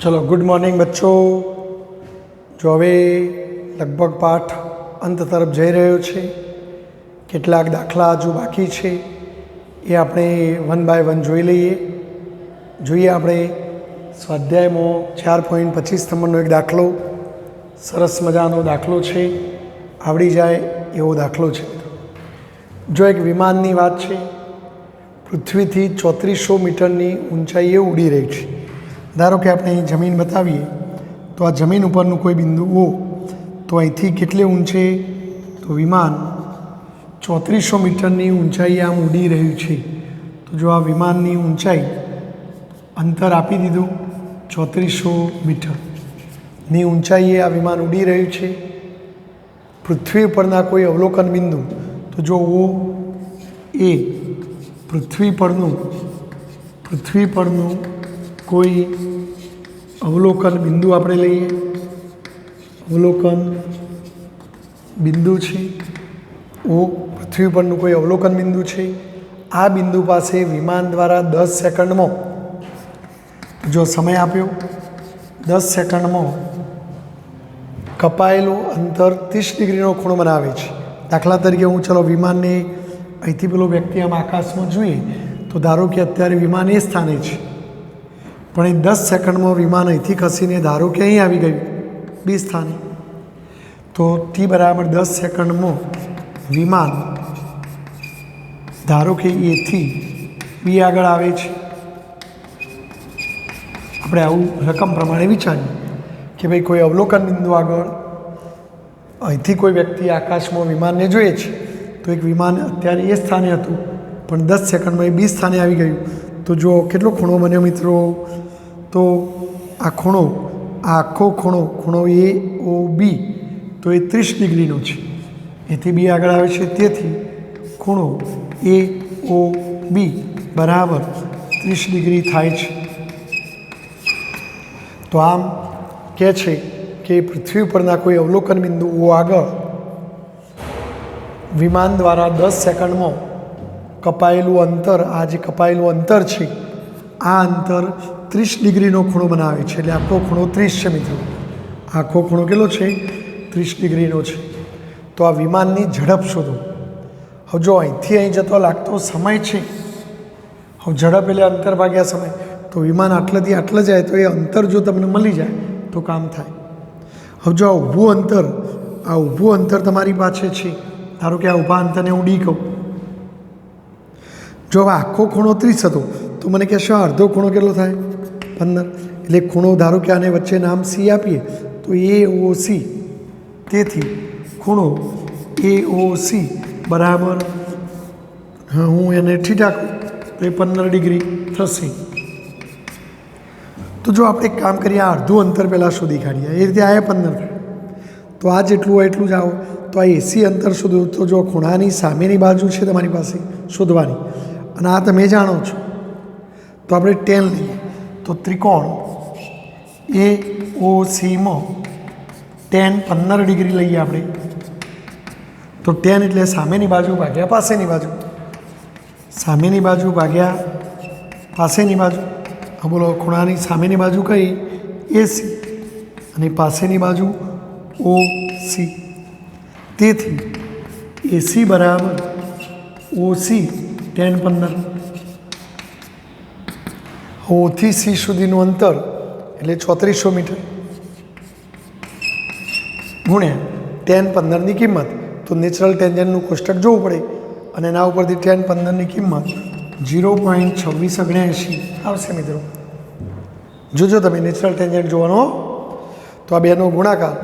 चलो good morning बच्चों। जो હવે લગભગ પાઠ અંત તરફ જઈ રહ્યો છે, કેટલાક દાખલા હજુ બાકી છે એ આપણે વન બાય વન જોઈ લઈએ. જોઈએ આપણે સ્વાધ્યાયમાં 4.25 નંબરનો એક દાખલો, સરસ મજાનો દાખલો છે, આવડી જાય એવો દાખલો છે. જો એક વિમાનની વાત છે, પૃથ્વીથી 3400 મીટરની ઊંચાઈએ ઉડી રહી છે. ધારો કે આપણે અહીં જમીન બતાવીએ તો આ જમીન ઉપરનું કોઈ બિંદુ O, તો અહીંથી કેટલે ઊંચે, તો વિમાન 3400 મીટરની ઊંચાઈએ આમ ઉડી રહ્યું છે. તો જો આ વિમાનની ઊંચાઈ અંતર આપી દીધું 3400 મીટરની ઊંચાઈએ આ વિમાન ઉડી રહ્યું છે. પૃથ્વી પરના કોઈ અવલોકન બિંદુ, તો જો O એ પૃથ્વી પરનું કોઈ અવલોકન બિંદુ આપણે લઈએ, અવલોકન બિંદુ છે O, પૃથ્વી પરનું કોઈ અવલોકન બિંદુ છે. આ બિંદુ પાસે વિમાન દ્વારા 10 સેકન્ડમાં, જો સમય આપ્યો 10 સેકન્ડમાં કપાયેલું અંતર 30 ડિગ્રીનો ખૂણો બનાવે છે. દાખલા તરીકે હું ચલો વિમાનને અહીંથી પેલો વ્યક્તિ આમ આકાશમાં જોઈએ તો ધારો કે અત્યારે વિમાન એ સ્થાને છે, પણ એ 10 સેકન્ડમાં વિમાન અહીંથી ખસીને ધારો કે અહીં આવી ગયું બી સ્થાને, તો T બરાબર 10 સેકન્ડમાં વિમાન ધારો કે એથી બી આગળ આવે છે. આપણે આવું રકમ પ્રમાણે વિચારીએ કે ભાઈ કોઈ અવલોકન બિંદુ આગળ અહીંથી કોઈ વ્યક્તિ આકાશમાં વિમાનને જોઈએ છે, તો એક વિમાન અત્યારે એ સ્થાને હતું પણ 10 સેકન્ડમાં એ બી સ્થાને આવી ગયું. તો જો કેટલો ખૂણો બન્યો મિત્રો, તો આ આખો ખૂણો AOB, તો એ 30 ડિગ્રીનો છે. એથી બી આગળ આવે છે, તેથી ખૂણો AOB બરાબર 30 ડિગ્રી થાય છે. તો આમ કહે છે કે પૃથ્વી પરના કોઈ અવલોકન બિંદુ O આગળ વિમાન દ્વારા 10 સેકન્ડમાં કપાયેલું અંતર, આ જે કપાયેલું અંતર છે આ અંતર 30 ડિગ્રીનો ખૂણો બનાવે છે. એટલે આખો ખૂણો 30 છે મિત્રો. આખો ખૂણો કેટલો છે? 30 ડિગ્રીનો છે. તો આ વિમાનની ઝડપ શોધો. હવે જો અહીંથી અહીં જતો લાગતો સમય છે, હવે ઝડપ એટલે અંતર ભાગ્યા સમય, તો વિમાન આટલેથી આટલે જાય તો એ અંતર જો તમને મળી જાય તો કામ થાય. હવે જો આ ઊભું અંતર તમારી પાસે છે, ધારો કે આ ઊભા અંતરને હું D કહું. જો હવે આખો ખૂણો 30 હતો તો મને કહેશો અડધો ખૂણો કેટલો થાય? 15. એટલે ખૂણો ધારો કે આને વચ્ચે નામ C આપીએ તો AOC, તેથી ખૂણો AOC બરાબર, હું એને θ કહું તો એ 15 ડિગ્રી થશે. તો જો આપણે એક કામ કરીએ, આ અડધું અંતર પહેલાં શોધી કાઢીએ. એ રીતે આ 15, તો આ જેટલું હોય એટલું જ આવો. તો આ AC અંતર શોધ્યું, તો જો ખૂણાની સામેની બાજુ છે તમારી પાસે શોધવાની, અને આ તમે જાણો છો, તો આપણે tan લઈએ. તો ત્રિકોણ AOCમાં tan 15 ડિગ્રી લઈએ આપણે. તો tan એટલે સામેની બાજુ ભાગ્યા પાસેની બાજુ, સામેની બાજુ ભાગ્યા પાસેની બાજુ. હા બોલો, ખૂણાની સામેની બાજુ કઈ? AC, અને પાસેની બાજુ OC. તેથી AC બરાબર OC tan 15. O થી C સુધીનું અંતર એટલે 3400 મીટર ગુણ્યા tan 15ની કિંમત. તો નેચરલ ટેન્જન્ટનું કોષ્ટક જોવું પડે, અને એના ઉપરથી tan 15ની કિંમત 0.2679 આવશે મિત્રો. જોજો તમે નેચરલ ટેન્જન્ટ જોવાનો. તો આ બેનો ગુણાકાર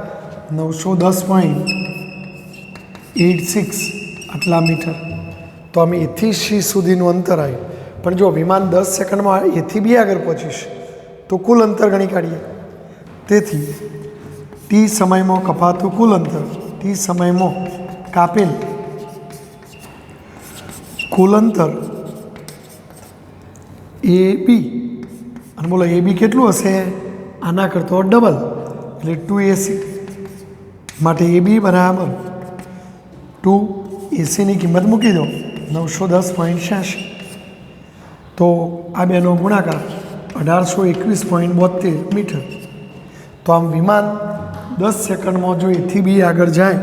910.86 આટલા મીટર. તો અમે એથી C સુધીનું અંતર આવ્યું. પણ જો વિમાન 10 સેકન્ડમાં એથી બી આગળ પહોંચીશ તો કુલ અંતર ગણી કાઢીએ. તેથી T સમયમાં કપાતું કુલ અંતર, T સમયમાં કાપેલ કુલ અંતર AB, અને બોલો AB કેટલું હશે? આના કરતો ડબલ, એટલે 2AC. માટે AB બરાબર 2AC ની કિંમત મૂકી દો 910.86. તો આ બેનો ગુણાકાર 1821.72 મીટર। તો આમ વિમાન 10 સેકન્ડમાં જો એથી બી આગળ જાય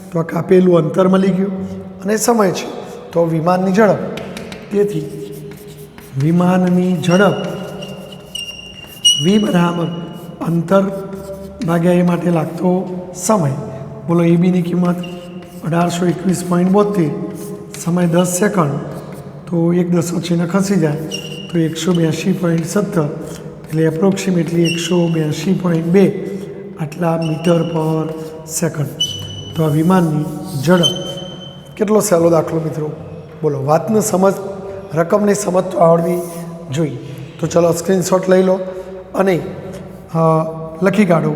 તો આ કાપેલું અંતર મળી ગયું અને સમય છે તો વિમાનની ઝડપ, તેથી વિમાનની ઝડપ v બરાબર અંતર ભાગ્યા એ માટે લાગતો સમય। બોલો એબીની કિંમત 1821.72, સમય 10 સેકન્ડ, તો 1 દશો ચિહ્ન ખસી જાય તો 182.17 એટલે એપ્રોક્સિમેટલી 182.2 આટલા મીટર પર સેકન્ડ। તો આ વિમાનની ઝડપ। કેટલો સહેલો દાખલો મિત્રો, બોલો વાતને સમજ, રકમની સમજ તો આવડવી જોઈએ। તો ચલો સ્ક્રીનશોટ લઈ લો અને લખી કાઢો,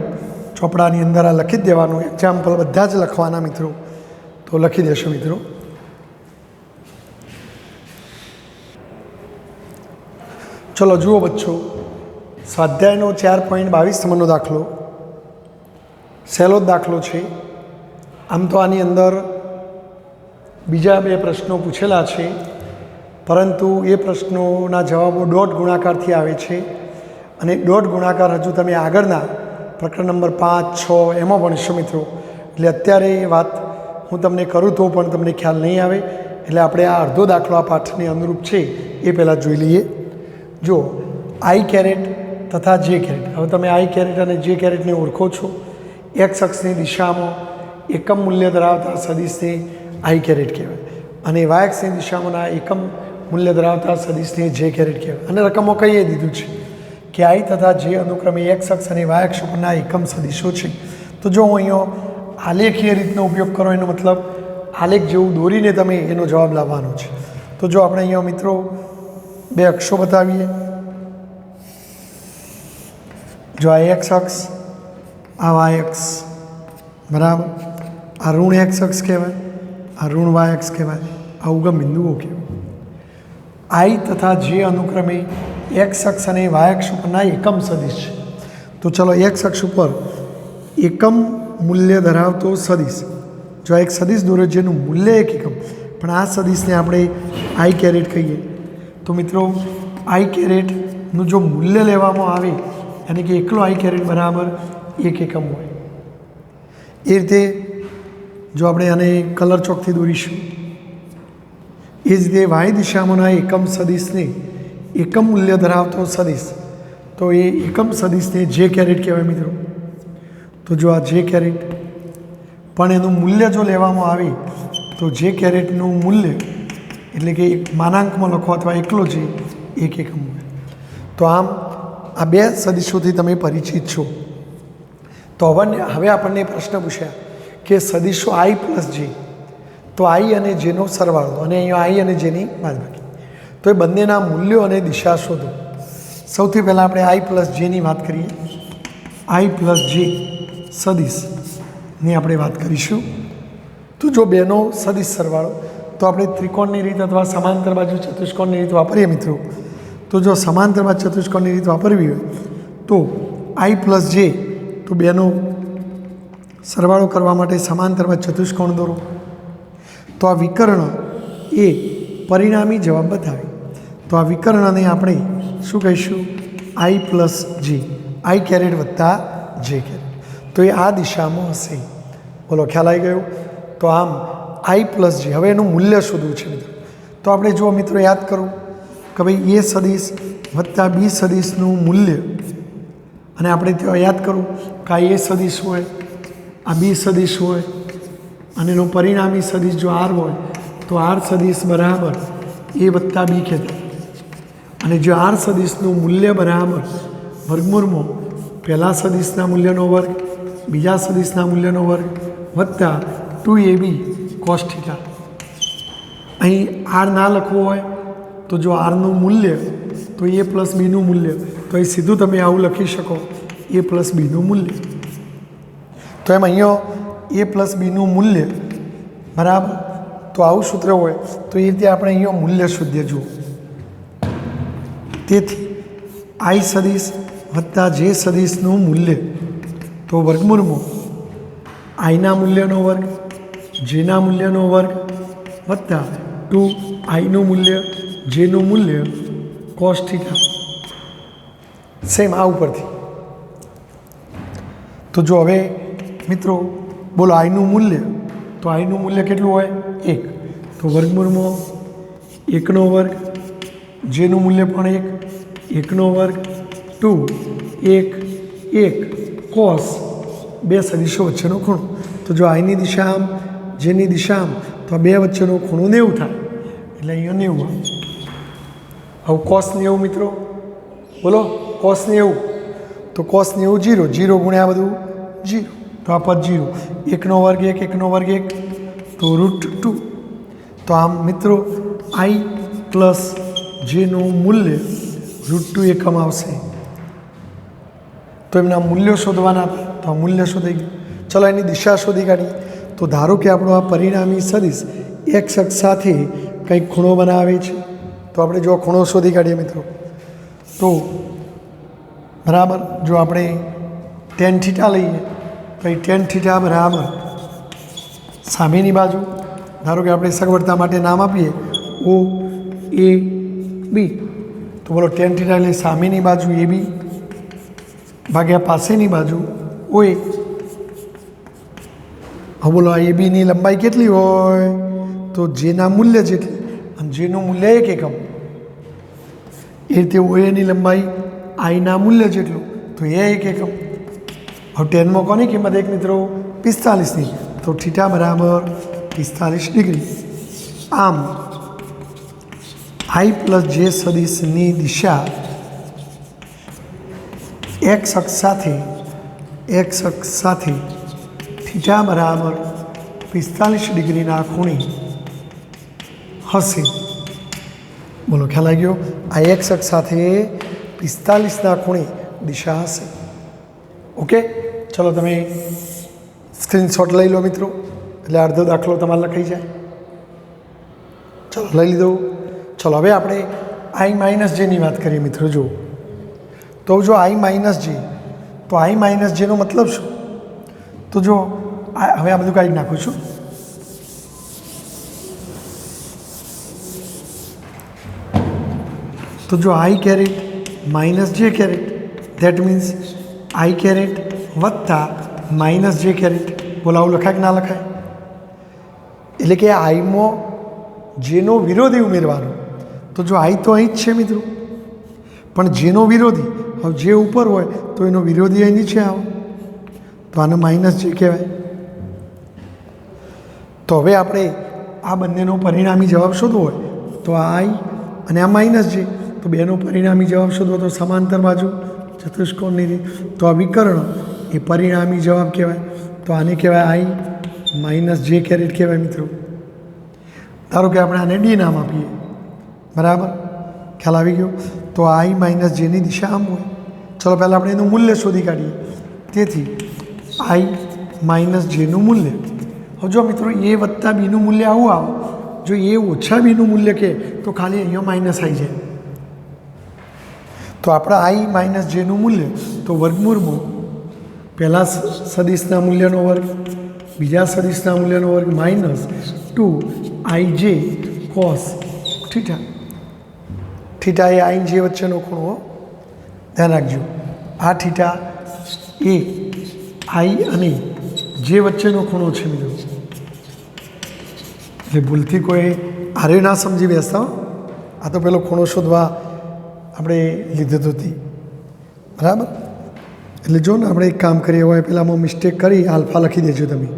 ચોપડાની અંદર આ લખી જ દેવાનું, એક્ઝામ્પલ બધા જ લખવાના મિત્રો, તો લખી દેશો મિત્રો। ચલો જુઓ બચ્ચો, સ્વાધ્યાયનો 4.22 નંબરનો દાખલો, સહેલો જ દાખલો છે। આમ તો આની અંદર બીજા 2 પ્રશ્નો પૂછેલા છે, પરંતુ એ પ્રશ્નોના જવાબો ડોટ ગુણાકારથી આવે છે અને ડોટ ગુણાકાર હજુ તમે આગળના પ્રકરણ નંબર 5, 6 એમાં ભણશો મિત્રો। એટલે અત્યારે એ વાત હું તમને કરું તો પણ તમને ખ્યાલ નહીં આવે, એટલે આપણે આ અડધો દાખલો આ પાઠને અનુરૂપ છે એ પહેલાં જોઈ લઈએ। જો આઈ કેરેટ તથા જે કેરેટ, હવે તમે આઈ કેરેટ અને જે કેરેટને ઓળખો છો। એક્સ અક્ષની દિશામાં એકમ મૂલ્ય ધરાવતા સદિશને આઈ કેરેટ કહેવાય અને વાય અક્ષની દિશામાંના એકમ મૂલ્ય ધરાવતા સદિશને જે કેરેટ કહેવાય। અને રકમો કહીએ દીધું છે કે આઈ તથા જે અનુક્રમે એક્સ અક્ષ અને વાય અક્ષ પરના એકમ સદિશો છે। તો જો હું અહીંયા આલેખીય રીતનો ઉપયોગ કરો, એનો મતલબ આલેખ જેવું દોરીને તમે એનો જવાબ લાવવાનો છે। તો જો આપણે અહીંયા મિત્રો 2 અક્ષો બતાવીએ, જો આ એક્સ અક્ષ, આ વાય અક્ષ, બરાબર, આ ઋણ એક્સ અક્ષ કહેવાય, આ ઋણ વાય અક્ષ કહેવાય, આ ઉગમ બિંદુઓ કહેવાય। આઈ તથા જે અનુક્રમે એક્સ અક્ષ અને વાય અક્ષ પરના એકમ સદિશ છે। તો ચલો એક્સ અક્ષ ઉપર એકમ મૂલ્ય ધરાવતો સદિશ, જો એક સદિશ દોર્યો જેનું મૂલ્ય 1 એકમ, પણ આ સદિશને આપણે આઈ કેરેટ કહીએ। તો મિત્રો આઈ કેરેટનું જો મૂલ્ય લેવામાં આવે, યાની કે એકલો આઈ કેરેટ બરાબર 1 એકમ હોય। એ રીતે જો આપણે આને કલર ચોકથી દોરીશું, એ જ રીતે વાય દિશામાંના એકમ સદિશને એકમ મૂલ્ય ધરાવતો સદિશ, તો એ એકમ સદિશને જે કેરેટ કહેવાય મિત્રો। તો જો આ જે કેરેટ, પણ એનું મૂલ્ય જો લેવામાં આવે તો જે કેરેટનું મૂલ્ય એટલે કે એક માનાંકમાં લખો અથવા એકલો છે 1 એકમ હોય। તો આમ આ 2 સદિશોથી તમે પરિચિત છો। તો હવે આપણને પ્રશ્ન પૂછ્યા કે સદિશો આઈ પ્લસ જે, તો આઈ અને જેનો સરવાળો, અને અહીંયા આઈ અને જેની બાદબાકી, તો એ બંનેના મૂલ્યો અને દિશા શોધો। સૌથી પહેલાં આપણે આઈ પ્લસ જેની વાત કરીએ। આઈ પ્લસ જે સદિશની આપણે વાત કરીશું। તો જો બેનો સદિશ સરવાળો, તો આપણે ત્રિકોણની રીત અથવા સમાંતર બાજુ ચતુષ્કોણની રીત વાપરીએ મિત્રો। તો જો સમાંતર બાજુ ચતુષ્કોણની રીત વાપરવી હોય તો આઈ પ્લસ જે, તો બેનો સરવાળો કરવા માટે સમાંતર બાજુ ચતુષ્કોણ દોરો, તો આ વિકર્ણ એ પરિણામી જવાબ બતાવે। તો આ વિકર્ણને આપણે શું કહીશું? આઈ પ્લસ જે, આઈ કેરેટ વત્તા જે કેરેટ, તો એ આ દિશામાં હશે। બોલો ખ્યાલ આવી ગયો? તો આમ આઈ પ્લસ જે, હવે એનું મૂલ્ય શોધવું છે મિત્રો। તો આપણે જો મિત્રો યાદ કરો કે ભાઈ એ સદિશ વત્તા બી સદિશનું મૂલ્ય, અને આપણે ત્યાં યાદ કરું કે આ એ સદિશ હોય, આ બી સદિશ હોય, અને એનો પરિણામી સદિશ જો આર હોય તો આર સદિશ બરાબર એ વત્તા બી કહેતા, અને જો આર સદિશનું મૂલ્ય બરાબર વર્ગમૂળમાં પહેલા સદિશના મૂલ્યનો વર્ગ, બીજા સદિશના મૂલ્યનો વર્ગ વત્તા 2ab cos θ। અહીં આર ના લખવું હોય તો જો આરનું મૂલ્ય તો એ પ્લસ બીનું મૂલ્ય, તો એ સીધું તમે આવું લખી શકો એ પ્લસ બીનું મૂલ્ય। તો એમ અહીંયા એ પ્લસ બીનું મૂલ્ય બરાબર, તો આવું સૂત્ર હોય તો એ રીતે આપણે અહીંયા મૂલ્ય શોધીએ। જુઓ, તેથી આઈ સદિશ વત્તા જે સદિશનું મૂલ્ય, તો વર્ગમૂળમાં આઈના મૂલ્યનો વર્ગ, જેના મૂલ્યનો વર્ગ વત્તા 2 આઈનું મૂલ્ય, જેનું મૂલ્ય cos θ। સેમ આ ઉપરથી. તો જો હવે મિત્રો બોલો આઈનું મૂલ્ય, તો આઈનું મૂલ્ય કેટલું હોય 1. તો વર્ગમૂળમાં 1નો વર્ગ, જેનું મૂલ્ય પણ 1, 1નો વર્ગ 2, 1 1 કોસ 2 સદીશો વચ્ચેનો ખૂણો. તો જો આઈની દિશા આમ, જેની દિશા આમ, તો આ 2 વચ્ચેનો ખૂણો 90 થાય, એટલે અહીંયા 90. હવે કોસ 90 મિત્રો બોલો કોસ 90, તો કોસ 90 0, 0 ગુણ્યા બધું 0, તો આ પદ 0. 1નો વર્ગ 1, 1નો વર્ગ 1, તો √2. તો આમ મિત્રો આઈ પ્લસ જેનું મૂલ્ય √2 એકમ આવશે. તો એમના મૂલ્યો શોધવાના હતા, તો આ મૂલ્ય શોધાઈ ગયું. ચલો એની દિશા શોધી કાઢીએ. તો ધારો કે આપણો આ પરિણામી સદિશ એક્સ અક્ષ સાથે કંઈક ખૂણો બનાવે છે. તો આપણે જો ખૂણો શોધી કાઢીએ મિત્રો, તો બરાબર જો આપણે tan થીટા લઈએ તો એ tan થીટા બરાબર સામેની બાજુ, ધારો કે આપણે સગવડતા માટે નામ આપીએ ઓ એ બી, તો બોલો tan થીટા એટલે સામેની બાજુ એ બી ભાગ્યા પાસેની બાજુ ઓ એ. હવે બોલો આ એ બીની લંબાઈ કેટલી હોય, તો જેના મૂલ્ય જેટલી, અને જેનું મૂલ્ય 1 એકમ, એ રીતે ઓ એની લંબાઈ આઈના મૂલ્ય જેટલું, તો એ 1 એકમ. હવે ટેનમાં કોની કિંમત 1 મિત્રો 45ની, તો થીટા બરાબર 45 ડિગ્રી. આમ આઈ પ્લસ જે સદિશની દિશા એક્સ અક્ષ સાથે થીટા બરાબર 45 ડિગ્રીના ખૂણે હશે. બોલો ખ્યાલ આવી ગયો? આ એક્સ અક્ષ સાથે 45ના ખૂણે દિશા હશે. ઓકે, ચલો તમે સ્ક્રીનશોટ લઈ લો મિત્રો, એટલે અડધો દાખલો તમારે લખાઈ જાય. ચલો લઈ લીધો. ચલો હવે આપણે આઈ માઇનસ જેની વાત કરીએ મિત્રો. જુઓ તો જો આઈ માઇનસ જે, તો આઈ માઇનસ જેનો મતલબ શું? તો જો હવે આ બધું કાઢી નાખું છું. તો જો i caret minus j caret, that means i caret વત્તા માઇનસ જે કેરેટ. બોલો આવું લખાય કે ના લખાય? એટલે કે આઈમાં જેનો વિરોધી ઉમેરવાનો. તો જો આઈ તો અહીં જ છે મિત્રો, પણ જેનો વિરોધી, હવે જે ઉપર હોય તો એનો વિરોધી અહીં નીચે આવે, તો આને માઇનસ જે કહેવાય. તો હવે આપણે આ બંનેનો પરિણામી જવાબ શોધવો હોય તો આ આઈ અને આ માઇનસ જે, તો બેનો પરિણામી જવાબ શોધવો તો સમાંતર બાજુ ચતુષ્કોણની રીત. તો આ વિકર્ણ એ પરિણામી જવાબ કહેવાય. તો આને કહેવાય આઈ માઇનસ જે કેરેટ કહેવાય મિત્રો. ધારો કે આપણે આને ડી નામ આપીએ, બરાબર, ખ્યાલ આવી ગયો? તો આઈ માઇનસ જેની દિશા આમ હોય. ચલો પહેલાં આપણે એનું મૂલ્ય શોધી કાઢીએ. તેથી આઈ માઇનસ જેનું મૂલ્ય, હવે જો મિત્રો એ વત્તા બીનું મૂલ્ય આવું આવે, જો એ ઓછા બીનું મૂલ્ય કહે તો ખાલી અહીંયા માઇનસ આવી જાય. તો આપણા આઈ માઇનસ જેનું મૂલ્ય, તો વર્ગમૂળમાં પહેલા સદિશના મૂલ્યનો વર્ગ, બીજા સદિશના મૂલ્યનો વર્ગ minus 2 ij cos theta. Theta એ આઈ જે વચ્ચેનો ખૂણો, ધ્યાન રાખજો. આ થીટા એ આઈ અને જે વચ્ચેનો ખૂણો છે મિત્રો. એટલે ભૂલથી કોઈ આરે ના સમજી બેસતા. આ તો પેલો ખૂણો શોધવા આપણે લીધો હતી, બરાબર. એટલે જો ને આપણે એક કામ કરીએ હોય, પહેલાંમાં મિસ્ટેક કરી આલ્ફા લખી દેજો તમે,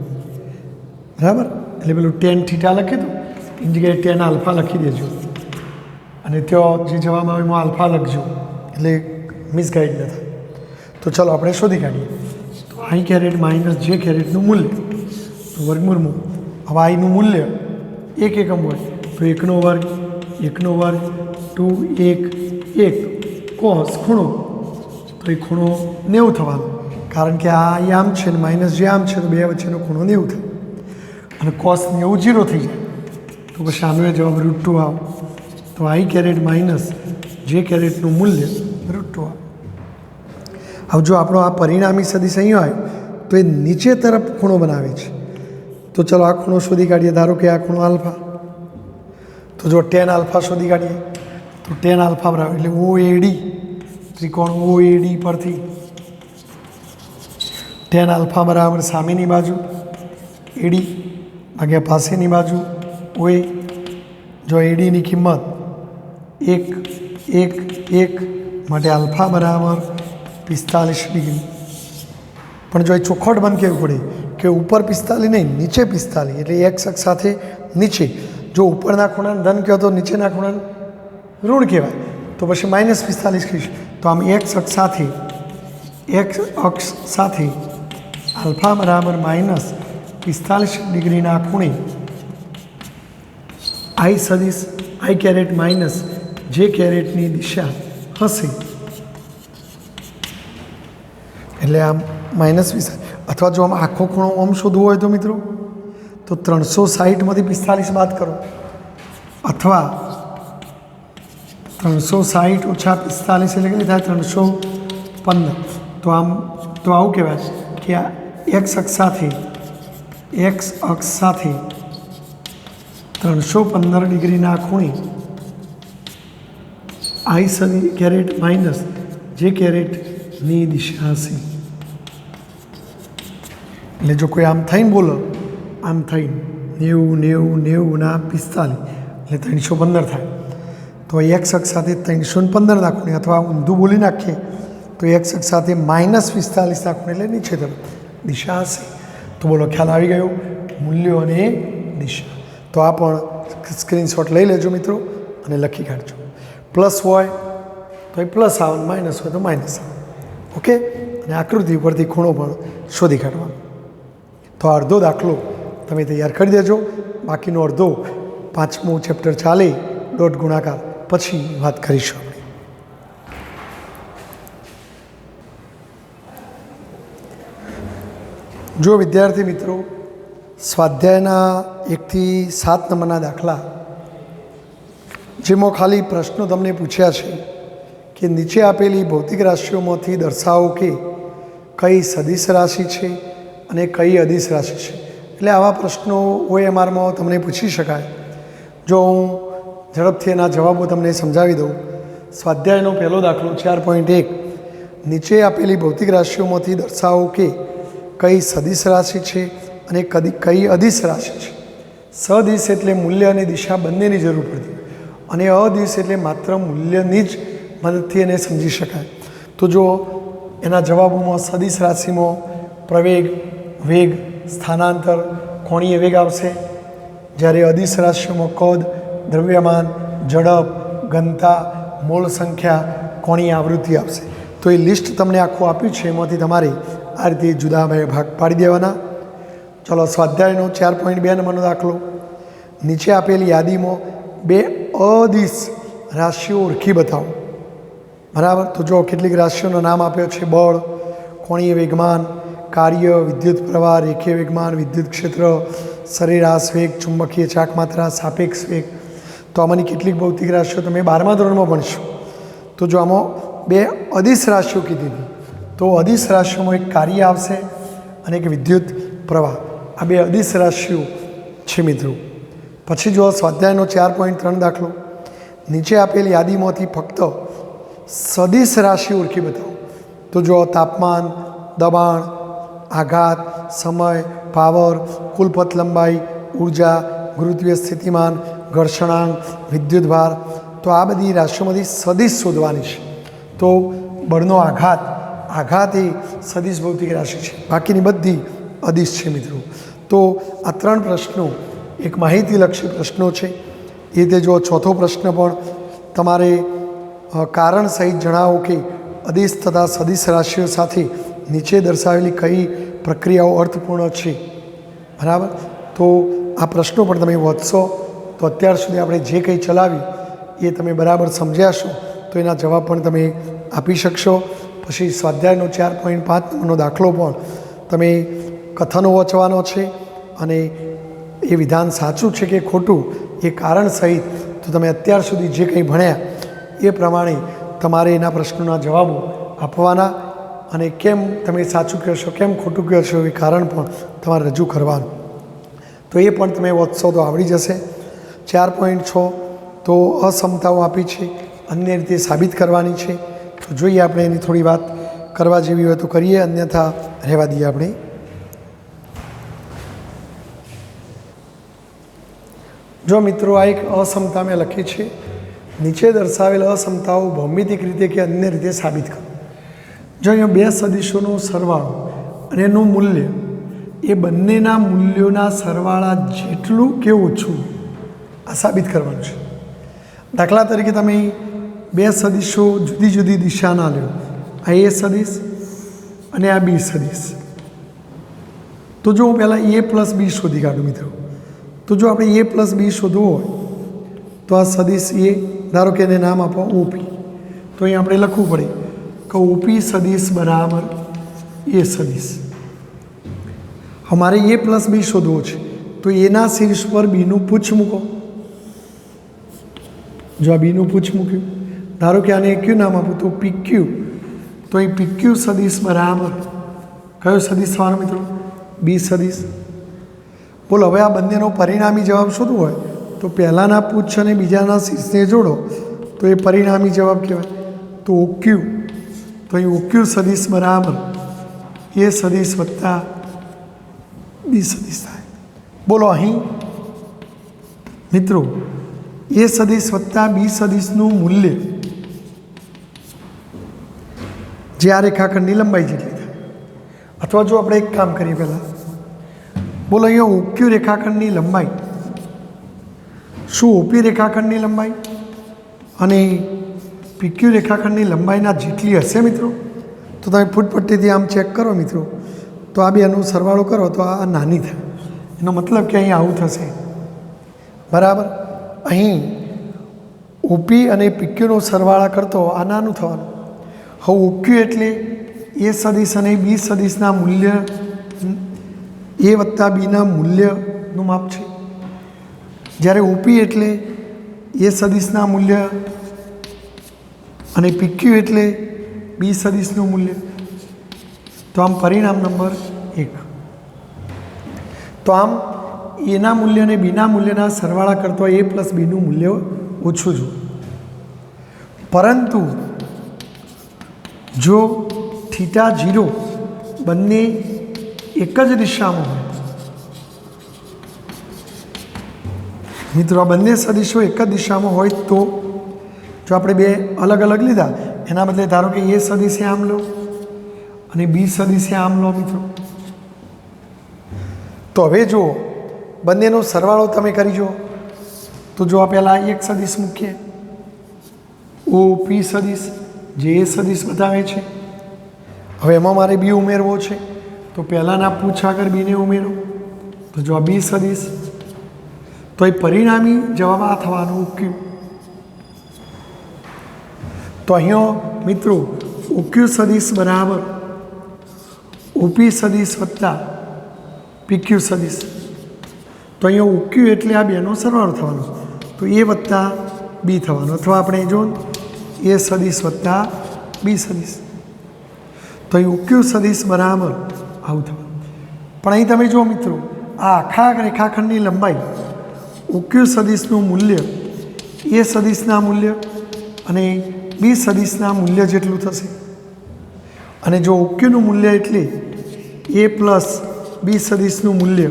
બરાબર. એટલે પેલું tan થીટા લખી દો, એની જગ્યાએ tan આલ્ફા લખી દેજો, અને ત્યાં જે જવાબ આવે એમાં આલ્ફા લખજો, એટલે મિસગાઈડ ન થાય. તો ચલો આપણે શોધી કાઢીએ. તો આઈ કેરેટ માઇનસ જે કેરેટનું મૂલ્ય, તો વર્ગમૂળમાં હવે આઈનું મૂલ્ય 1 એકમ હોય, તો 1નો વર્ગ 2 1 1 કોસ ખૂણો, તો એ ખૂણો 90 થવાનો, કારણ કે આ અહીં આમ છે ને માઇનસ જે આમ છે, તો બે વચ્ચેનો ખૂણો 90 થાય. અને કોસ 90 0 થઈ જાય, તો પછી આનો એ જવાબ √2 આવે. તો આઈ કેરેટ માઇનસ જે કેરેટનું મૂલ્ય √2 આવે. હવે જો આપણો આ પરિણામી સદિશ અહીં આવ્યો તો એ નીચે તરફ ખૂણો બનાવે છે. તો ચલો આ ખૂણો શોધી કાઢીએ. ધારો કે આ ખૂણો આલ્ફા, તો જો tan આલ્ફા શોધી કાઢીએ. તો tan આલ્ફા બરાબર એટલે ઓ એ ડી, ત્રિકોણ OAD પરથી tan આલ્ફા બરાબર સામેની બાજુ AD ભાગ્યા પાસેની બાજુ OA. જો ADની કિંમત 1 1 1 માટે આલ્ફા બરાબર 45 ડિગ્રી. પણ જો એ ચોખવટ બંધ કહેવું પડે કે ઉપર 45 નહીં, નીચે 45, એટલે એક્સ અક્ષ સાથે નીચે. જો ઉપરના ખૂણાને ધન કહો તો નીચેના ખૂણાને ઋણ કહેવાય, તો પછી -45 કહીશું. તો આમ એક્સ અક્ષ સાથે આલ્ફા બરાબર -45 ડિગ્રીના ખૂણે આઈ સદિશ આઈ કેરેટ માઇનસ જે કેરેટની દિશા હશે. એટલે આમ -20, અથવા જો આમ આખો ખૂણો આમ શોધવો હોય તો મિત્રો તો 360માંથી 45 બાદ કરો, અથવા 360 ઓછા 45 એટલે કેટલી થાય 315. તો આવું કહેવાય કે આ એક્સ અક્ષ સાથે 315 ડિગ્રીના ખૂણે આઈ સદી કેરેટ માઇનસ જે કેરેટની દિશા હશે. એટલે જો કોઈ આમ થઈને બોલો, આમ થઈને 90 90 ના 45 એટલે 315 થાય. તો એક્સ અક્ષ સાથે 315 ના ખૂણે, અથવા ઊંધું બોલી નાખીએ તો એક્સ અક્ષ સાથે -45 ના ખૂણે એટલે નીચે તરફ દિશા હશે. તો બોલો ખ્યાલ આવી ગયો મૂલ્યો અને દિશા. તો આ પણ સ્ક્રીનશોટ લઈ લેજો મિત્રો અને લખી કાઢજો. પ્લસ હોય તો એ પ્લસ આવે, માઇનસ હોય તો માઇનસ આવે. ઓકે. અને આકૃતિ ઉપરથી ખૂણો પણ શોધી કાઢવાનો. તો અડધો દાખલો તમે તૈયાર કરી દેજો. બાકીનો અડધો 5મું ચેપ્ટર ચાલે ડોટ ગુણાકાર પછી વાત કરીશું. જો વિદ્યાર્થી મિત્રો સ્વાધ્યાયના 1 થી 7 નંબરના દાખલા જેમાં ખાલી પ્રશ્નો તમને પૂછ્યા છે કે નીચે આપેલી ભૌતિક રાશિઓમાંથી દર્શાવો કે કઈ સદિશ રાશિ છે અને કઈ અદિશ રાશિ છે. એટલે આવા પ્રશ્નો OMRમાં તમને પૂછી શકાય. જો હું ઝડપથી એના જવાબો તમને સમજાવી દઉં. સ્વાધ્યાયનો પહેલો દાખલો 4.1 નીચે આપેલી ભૌતિક રાશિઓમાંથી દર્શાવો કે કઈ સદિશ રાશિ છે અને કઈ અદિશ રાશિ છે. સદિશ એટલે મૂલ્ય અને દિશા બંનેની જરૂર પડતી, અને અદિશ એટલે માત્ર મૂલ્યની જ મદદથી એને સમજી શકાય. તો જો એના જવાબોમાં સદિશ રાશિમાં પ્રવેગ, વેગ, સ્થાનાંતર, કોણીય વેગ આવશે. જ્યારે અદિશ રાશિઓમાં કદ, દ્રવ્યમાન, ઝડપ, ઘનતા, મોલ સંખ્યા, કોણીય આવૃત્તિ આવશે. તો એ લિસ્ટ તમને આખું આપ્યું છે, એમાંથી તમારે આ રીતે જુદા બે ભાગ પાડી દેવાના. ચલો સ્વાધ્યાયનો 4.2 નંબરનો દાખલો. નીચે આપેલી યાદીમાં 2 અદિશ રાશિઓ ઓળખી બતાવો. બરાબર. તો જો કેટલીક રાશિઓનું નામ આપ્યો છે: બળ, કોણીય વેગમાન, કાર્ય, વિદ્યુત પ્રવાહ, રેખીય વેગમાન, વિદ્યુત ક્ષેત્ર, સરેરાશ વેગ, ચુંબકીય ચાકમાત્રા, સાપેક્ષ વેગ. તો આમાંની કેટલીક ભૌતિક રાશિઓ તમે 12મા ધોરણમાં ભણશો. તો જો આમાં 2 અદિશ રાશિઓ કીધી હતી, તો અદિશ રાશિઓમાં એક કાર્ય આવશે અને એક વિદ્યુત પ્રવાહ. આ 2 અદિશ રાશિઓ છે મિત્રો. પછી જો સ્વાધ્યાયનો 4.3 દાખલો. નીચે આપેલ યાદીમાંથી ફક્ત સદિશ રાશિ ઓળખી બતાવો. તો જો તાપમાન, દબાણ, આઘાત, સમય, પાવર, કુલ પથ લંબાઈ, ઉર્જા, ગુરુત્વીય સ્થિતિમાન, ઘર્ષણાંક, વિદ્યુત ભાર. તો આ બધી રાશિઓમાંથી સદિશ શોધવાની છે. તો બળનો આઘાત એ સદિશ ભૌતિક રાશિ છે, બાકીની બધી અદિશ છે મિત્રો. તો આ 3 પ્રશ્નો એક માહિતીલક્ષી પ્રશ્નો છે. એ રીતે જો ચોથો પ્રશ્ન પણ તમારે કારણ સહિત જણાવો કે અદિશ તથા સદિશ રાશિઓ સાથે નીચે દર્શાવેલી કઈ પ્રક્રિયાઓ અર્થપૂર્ણ છે. બરાબર. તો આ પ્રશ્નો પણ તમે વાંચશો તો અત્યાર સુધી આપણે જે કંઈ ચલાવી એ તમે બરાબર સમજ્યા છો, તો એના જવાબ પણ તમે આપી શકશો. પછી સ્વાધ્યાયનો 4.5 નંબરનો દાખલો પણ તમે કથનો વાંચવાનો છે, અને એ વિધાન સાચું છે કે ખોટું એ કારણ સહિત તો તમે અત્યાર સુધી જે કંઈ ભણ્યા એ પ્રમાણે તમારે એના પ્રશ્નોના જવાબો આપવાના, અને કેમ તમે સાચું કહેશો, કેમ ખોટું કહેશો એ કારણ પણ તમારે રજૂ કરવાનું. તો એ પણ તમે વાંચશો તો આવડી જશે. 4.6 તો અસમતાઓ આપી છે, અન્ય રીતે સાબિત કરવાની છે. તો જોઈએ આપણે એની થોડી વાત કરવા જેવી હોય તો કરીએ, અન્યથા રહેવા દઈએ આપણે. જો મિત્રો, આ એક અસમતા મેં લખી છે. નીચે દર્શાવેલ અસમતાઓ ભૌમિતિક રીતે કે અન્ય રીતે સાબિત કરો. જો અહીંયા બે સદીશોનો સરવાળો અને એનું મૂલ્ય એ બંનેના મૂલ્યોના સરવાળા જેટલું કે ઓછું આ સાબિત કરવાનું છે. દાખલા તરીકે તમે બે સદીશો જુદી જુદી દિશાના લો, આ એ સદીશ અને આ બી સદીશ. તો જો હું પહેલાં એ પ્લસ બી શોધી કાઢું મિત્રો, તો જો આપણે એ પ્લસ બી શોધવું હોય તો આ સદીશ એ, ધારો કે એને નામ આપો ઓપી, તો અહીં આપણે લખવું પડે કે ઓપી સદીશ બરાબર એ સદીશ. અમારે એ પ્લસ બી શોધવો છે તો એના શીર્ષ પર બીનું પૂછ મૂકો. જો આ બીનું પૂછ મૂક્યું, ધારો કે આને ક્યુ નામ આપું તો પીક્યુ, તો એ પીક્યુ સદીશ બરાબર કયો સદીશ થવાનો મિત્રો? બી સદીશ. બોલો, હવે આ બંનેનો પરિણામી જવાબ શોધવો હોય તો પહેલાંના પૂછ અને બીજાના શીર્ષને જોડો તો એ પરિણામી જવાબ કહેવાય. તો ઓક્યુ, તો અહીં ઓક્યુ સદીશ બરાબર એ સદીશ વત્તા બી સદીશ થાય. બોલો, અહીં મિત્રો એ સદીશ વત્તા બી સદીશનું મૂલ્ય જે આ રેખાખંડની લંબાઈ જેટલી થાય. અથવા જો આપણે એક કામ કરીએ પહેલાં, બોલો અહીંયા ઓક્યુ રેખાખંડની લંબાઈ શું ઓપી રેખાખંડની લંબાઈ અને પીક્યુ રેખાખંડની લંબાઈના જેટલી હશે મિત્રો? તો તમે ફૂટપટ્ટીથી આમ ચેક કરો મિત્રો, તો આ બેનો સરવાળો કરો તો આ નાની થાય. એનો મતલબ કે અહીં આવું થશે બરાબર. અહીં ઓપી અને પીક્યુનો સરવાળા કરતો આ નાનું થવાનું. હવે ઓક્યુ એટલે એ સદીશ અને બી સદીશના મૂલ્ય, એ વત્તા બીના મૂલ્યનું માપ છે. જ્યારે ઓપી એટલે એ સદીશના મૂલ્ય અને પીક્યુ એટલે બી સદીશનું મૂલ્ય. તો આમ પરિણામ નંબર 1. તો આમ એના મૂલ્ય અને બીના મૂલ્યના સરવાળા કરતાં એ પ્લસ બીનું મૂલ્ય ઓછું જુઓ. પરંતુ જો થીટા 0 બંને એક જ દિશામાં હોય, મિત્રો આ બંને સદીશો એક જ દિશામાં હોય તો જો આપણે બે અલગ અલગ લીધા, એના બદલે ધારો કે એ સદીશે આમ લો અને બી સદીશે આમ લો મિત્રો, તો હવે જો બંનેનો સરવાળો તમે કરી જુઓ તો જો આ પહેલાં એક સદીશ મૂકીએ ઓ પી સદીશ જે એ સદીશ બતાવે છે. હવે એમાં મારે બી ઉમેરવો છે તો પહેલાંના પૂછ આગળ બીને ઉમેરો, તો જો આ બી સદીશ, તો એ પરિણામી જવાબ આ થવાનો ઓક્યુ. તો અહીંયા મિત્રો ઓક્યુ સદીશ બરાબર ઓપી સદીશ વત્તા પીક્યુ સદીશ. તો અહીંયા ઓક્યુ એટલે આ બેનો સરવાળો થવાનો, તો એ વત્તા બી થવાનો, અથવા આપણે જો એ સદીશ વત્તા બી સદીશ. તો અહીં ઓક્યુ સદીશ બરાબર આવું થવાનું. પણ અહીં તમે જુઓ મિત્રો, આ આખા રેખાખંડની લંબાઈ ઓક્યુ સદીશનું મૂલ્ય એ સદીશના મૂલ્ય અને બી સદીશના મૂલ્ય જેટલું થશે. અને જો ઓક્યુનું મૂલ્ય એટલે એ પ્લસ બી સદીશનું મૂલ્ય,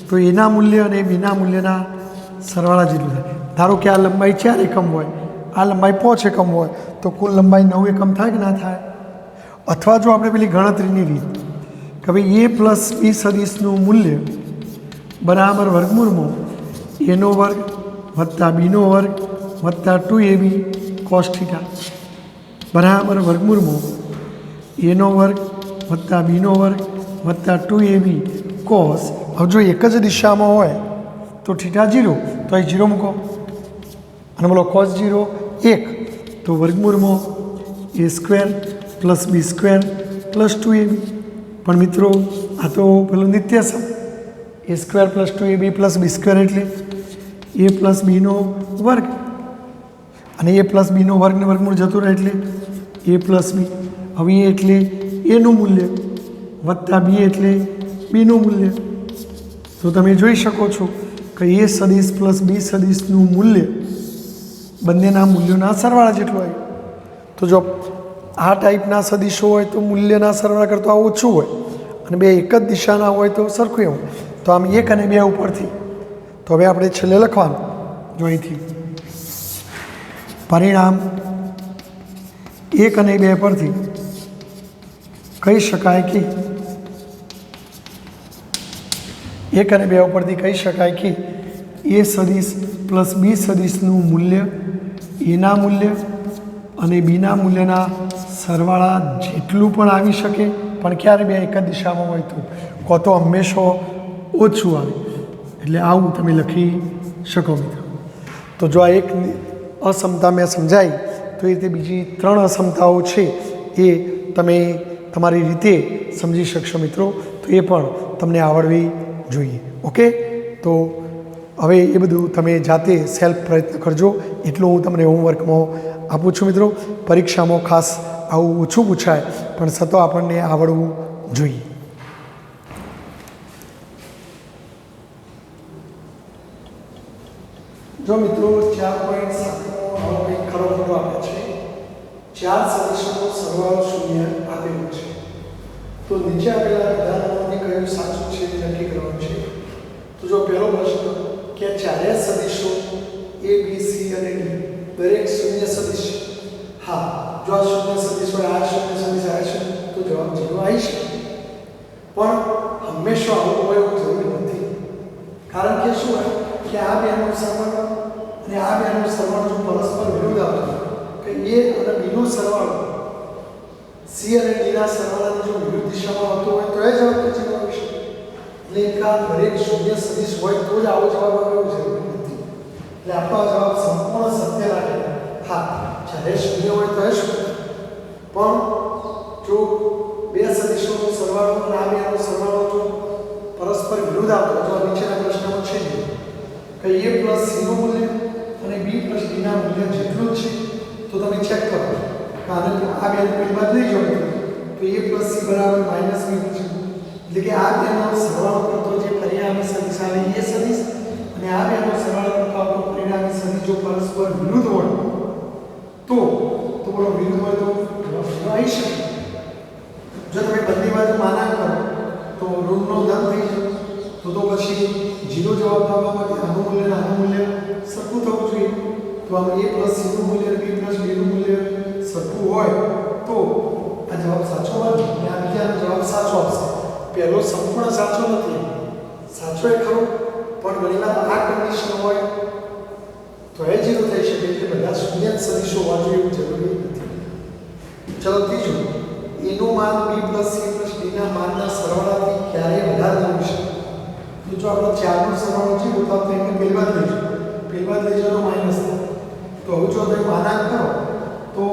તો એના મૂલ્ય અને બીના મૂલ્યના સરવાળા જેટલું થાય. ધારો કે આ લંબાઈ 4 એકમ હોય, આ લંબાઈ 5 એકમ હોય, તો કુલ લંબાઈ 9 એકમ થાય કે ના થાય? અથવા જો આપણે પેલી ગણતરીની રીત કે ભાઈ એ પ્લસ બી સદીશનું મૂલ્ય બરાબર વર્ગમૂળમાં એનો વર્ગ વત્તા બીનો વર્ગ વત્તા 2ab કોસ થીટા બરાબર વર્ગમૂળમાં એનો વર્ગ વત્તા બીનો વર્ગ વત્તા 2ab કોસ. હવે જો એક જ દિશામાં હોય તો થીટા 0, તો અહીં 0 મૂકો અને બોલો કોસ 0 1, તો વર્ગમૂળમાં એ સ્ક્વેર પ્લસ બી સ્ક્વેર પ્લસ 2ab. પણ મિત્રો આ તો પેલું નિત્યસમ, એ સ્ક્વેર પ્લસ 2ab પ્લસ બી સ્ક્વેર એટલે એ પ્લસ બીનો વર્ગ અને એ પ્લસ બીનો વર્ગને વર્ગમૂળ જતું રહે એટલે એ પ્લસ બી. હવે એ એટલે એનું મૂલ્ય વત્તા બી એટલે બીનું મૂલ્ય. તો તમે જોઈ શકો છો કે એ સદીશ પ્લસ બી સદીશનું મૂલ્ય બંનેના મૂલ્યોના સરવાળા જેટલું આવ્યું. તો જો આ ટાઈપના સદીશો હોય તો મૂલ્યના સરવાળા કરતાં ઓછું હોય અને બે એક જ દિશાના હોય તો સરખું હોય. તો આમ 1 અને 2 ઉપરથી તો હવે આપણે છેલ્લે લખવાનું જો અહીંથી પરિણામ 1 અને 2 પરથી કહી શકાય કે 1 અને 2 ઉપરથી કહી શકાય કે એ સદીશ પ્લસ બી સદીશનું મૂલ્ય એના મૂલ્ય અને બીના મૂલ્યના સરવાળા જેટલું પણ આવી શકે, પણ ક્યારે બે એક જ દિશામાં હોય તો તો હંમેશા ઓછું આવે. એટલે આવું તમે લખી શકો મિત્રો. તો જો આ એક અસમતા મેં સમજાઈ તો એ રીતે બીજી 3 અસમતાઓ છે એ તમે તમારી રીતે સમજી શકશો મિત્રો. તો એ પણ તમને આવડવી જોઈએ. ઓકે, તો હવે એ બધું તમે જાતે સેલ્ફ પ્રયત્ન કરજો. એટલું હું તમને હોમવર્કમાં આપું છું મિત્રો. પરીક્ષામાં ખાસ આવું ઓછું પૂછાય પણ છતાં આપણને આવડવું જોઈએ. જો મિત્રો 4.7 આવો કંઈક ખરો ખરો આપે છે. 4 સદીશોનો સરવાળો 0 આપેલો છે. તો નીચે આપેલા વિધાનોમાંથી કયું સાચું છે તે નક્કી કરવાનું છે. તો જો પહેલો પ્રશ્ન કે ચારે સદીશો A, B, C અને D દરેક શૂન્ય સદીશ. હા, જો આ શૂન્ય સદીશ હોય, આ શૂન્ય સદીશ, આ શૂન્ય, તો જવાબ 0 આવી શકે. પણ હંમેશા આવું હોય એવું જરૂરી નથી. કારણ કે શું હોય કે આ બેનો સરવાળો અને આ બેનો સરવાળો જો પરસ્પર વિરુદ્ધ આવતો કે A અને B નો સરવાળો C અને D ના સરવાળાની જો વિરુદ્ધ દિશામાં આવતો હોય તો એ જવાબ 0 આવી શકે. એટલે એકા દરેક શૂન્ય સદીશ હોય તો જ આવો જવાબ આવે એવું જરૂરી નથી. એટલે આપણો જવાબ સંપૂર્ણ સત્ય લાગે. હા, જ્યારે શૂન્ય હોય તો એ શું, પણ જો બે સદીશોનો સરવાળો અને આ બેનો સરવાળો જો પરસ્પર વિરુદ્ધ આવતો તો નીચેના પ્રશ્નમાં છે કે A પ્લસ C નું મૂલ્ય અને B પ્લસ D ના મૂલ્ય જેટલું જ છે. તો તમે ચેક કરો કારણ કે આ બેનો પેલી બાદ લઈ જાઓ તો A પ્લસ C બરાબર માઇનસ B છે. એટલે કે આ બેનો સરવાળો કરતો જે પરિણામી સદીશ આવે એ સદીશ અને આ બેનો સરવાળો કરતો આપણો પરિણામી સદીશ જો પરસ્પર વિરુદ્ધ હોય તો બોલો વિરુદ્ધ હોય તો જવાબ આવી શકે. જો તમે બંને બાજુ માનાંક કરો તો ઋણનો ધન થઈ જાય તો પછી 0 જવાબ આવવા માટે આનું મૂલ્ય અને આનું મૂલ્ય સરખું થવું જોઈએ. તો આમ A પ્લસ C નું મૂલ્ય અને B પ્લસ D નું મૂલ્ય સરખું હોય તો આ જવાબ સાચો બને અને આ બીજાનો જવાબ સાચો આવશે. પહેલો સંપૂર્ણ સાચો નથી, સાચો એ ખરો, પણ ઘણીવાર આ કન્ડિશન હોય તો એ 0 થઈ શકે. એટલે બધા શૂન્ય સદીશો હોવા જોઈએ એવું જરૂરી નથી. ચલો ત્રીજું, A નું માન B plus C plus D ના માનના સરવાળાથી ક્યારેય વધારે ન હોઈ શકે. તો જો આપણે 4 નો સરવાળો છે તો આપણે એને પહેલી બાદ લઈશું, પહેલી બાદ લઈ જવાનો માઇનસ થાય. તો હવે જો તમે માનાંક કરો તો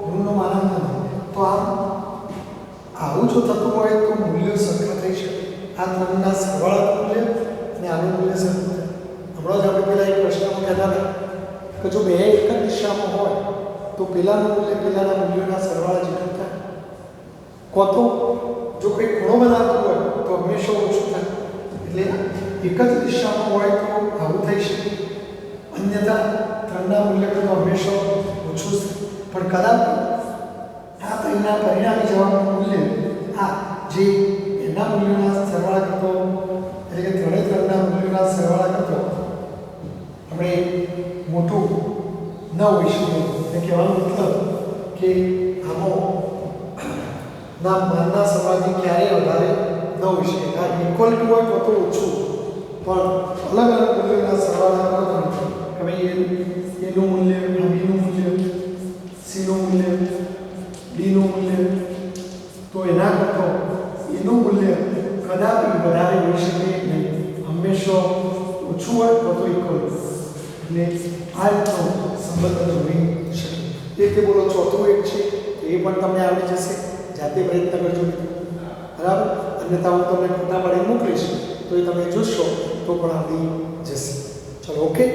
ઋણનો માનાંક નથી. તો આવું જો થતું હોય તો મૂલ્યો સરખા થઈ શકે. આ ત્રણના સરવાળા મૂલ્ય અને આનું મૂલ્ય સરખું થાય. હમણાં જ આપણે પહેલાં એક પ્રશ્નમાં કહેતા હતા કે જો બે એક જ દિશામાં હોય તો પહેલાંનું મૂલ્ય પહેલાંના મૂલ્યોના સરવાળા જેટલું થાય. તો જો કંઈ ખૂણો બનાવતું હોય તો હંમેશા ઓછું થાય. એટલે એક જ દિશામાં હોય તો આવું થઈ શકે, અન્યથા ત્રણના મૂલ્ય કરતાં હંમેશા ઓછું જ થાય. પણ કદાચ આ ત્રણના પરિણામી જવાબનું મૂલ્ય આ જે એના મૂલ્યોના સરવાળા કરતો એટલે કે ત્રણના મૂલ્યોના સરવાળા કરતો આપણે મોટું ન હોઈ શકે. એટલે કહેવાનો મતલબ કે આમાં ના માનના સરવાળાથી ક્યારેય વધારે ન હોઈ શકે. આ ઇક્વલિટી હોય તો ઓછું, પણ અલગ અલગ મૂલ્યોના સરવાળા કરતો કે ભાઈ એનું મૂલ્ય, બીનું મૂલ્ય, સીનું મૂલ્ય, ડીનું મૂલ્ય, તો એના કરતો એનું મૂલ્ય કદાપી વધારે હોઈ શકે નહીં. હંમેશા ઓછું હોય તો ઇક્વલ. એટલે આ રીતનો સંબંધ જોઈ શકે. એક તે બોલો ચોથું એક છે તો એ પણ તમને આવડી જશે. જાતે પ્રયત્ન કરજો બરાબર. અન્યથા હું તમને ફોટા પાડીને મોકલીશ તો એ તમે જોશો તો પણ આવડી જશે. ચલો ઓકે.